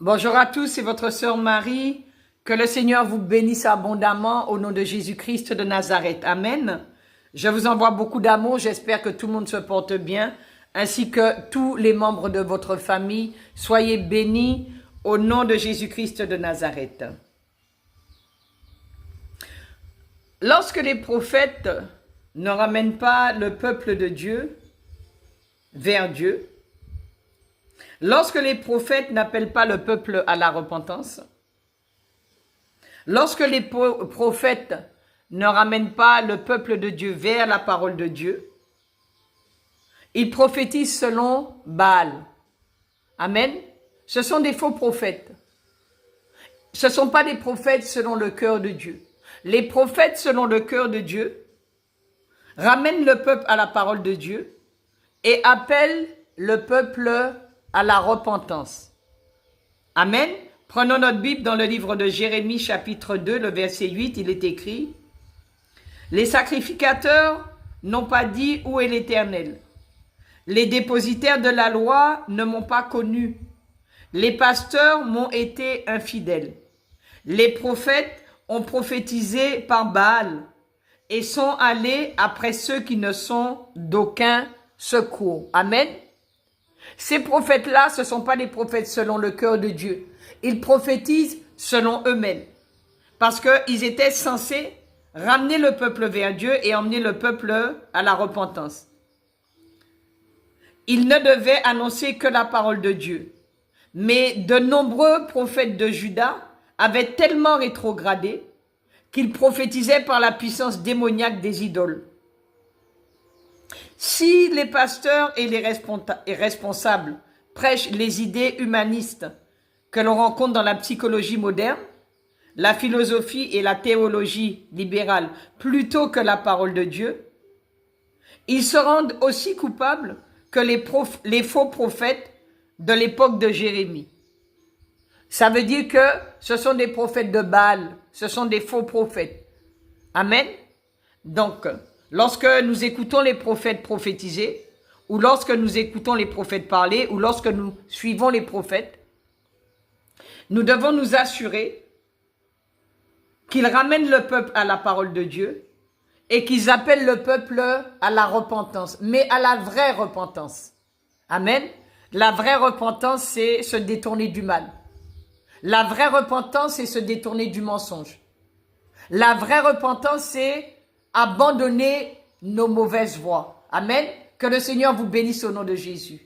Bonjour à tous, c'est votre sœur Marie. Que le Seigneur vous bénisse abondamment au nom de Jésus-Christ de Nazareth. Amen. Je vous envoie beaucoup d'amour. J'espère que tout le monde se porte bien, ainsi que tous les membres de votre famille. Soyez bénis au nom de Jésus-Christ de Nazareth. Lorsque les prophètes ne ramènent pas le peuple de Dieu vers Dieu, lorsque les prophètes n'appellent pas le peuple à la repentance, lorsque les prophètes ne ramènent pas le peuple de Dieu vers la parole de Dieu, ils prophétisent selon Baal. Amen. Ce sont des faux prophètes. Ce ne sont pas des prophètes selon le cœur de Dieu. Les prophètes selon le cœur de Dieu ramènent le peuple à la parole de Dieu et appellent le peuple à la repentance. Amen. Prenons notre Bible dans le livre de Jérémie chapitre 2, le verset 8, il est écrit « Les sacrificateurs n'ont pas dit où est l'Éternel. Les dépositaires de la loi ne m'ont pas connu. Les pasteurs m'ont été infidèles. Les prophètes ont prophétisé par Baal et sont allés après ceux qui ne sont d'aucun secours. » Amen. Ces prophètes-là, ce ne sont pas des prophètes selon le cœur de Dieu. Ils prophétisent selon eux-mêmes. Parce qu'ils étaient censés ramener le peuple vers Dieu et emmener le peuple à la repentance. Ils ne devaient annoncer que la parole de Dieu. Mais de nombreux prophètes de Juda avaient tellement rétrogradé qu'ils prophétisaient par la puissance démoniaque des idoles. Si les pasteurs et les responsables prêchent les idées humanistes que l'on rencontre dans la psychologie moderne, la philosophie et la théologie libérale plutôt que la parole de Dieu, ils se rendent aussi coupables que les faux prophètes de l'époque de Jérémie. Ça veut dire que ce sont des prophètes de Baal, ce sont des faux prophètes. Amen. Donc, lorsque nous écoutons les prophètes prophétiser, ou lorsque nous écoutons les prophètes parler, ou lorsque nous suivons les prophètes, nous devons nous assurer qu'ils ramènent le peuple à la parole de Dieu et qu'ils appellent le peuple à la repentance, mais à la vraie repentance. Amen. La vraie repentance, c'est se détourner du mal. La vraie repentance, c'est se détourner du mensonge. La vraie repentance, c'est abandonner nos mauvaises voies. Amen. Que le Seigneur vous bénisse au nom de Jésus.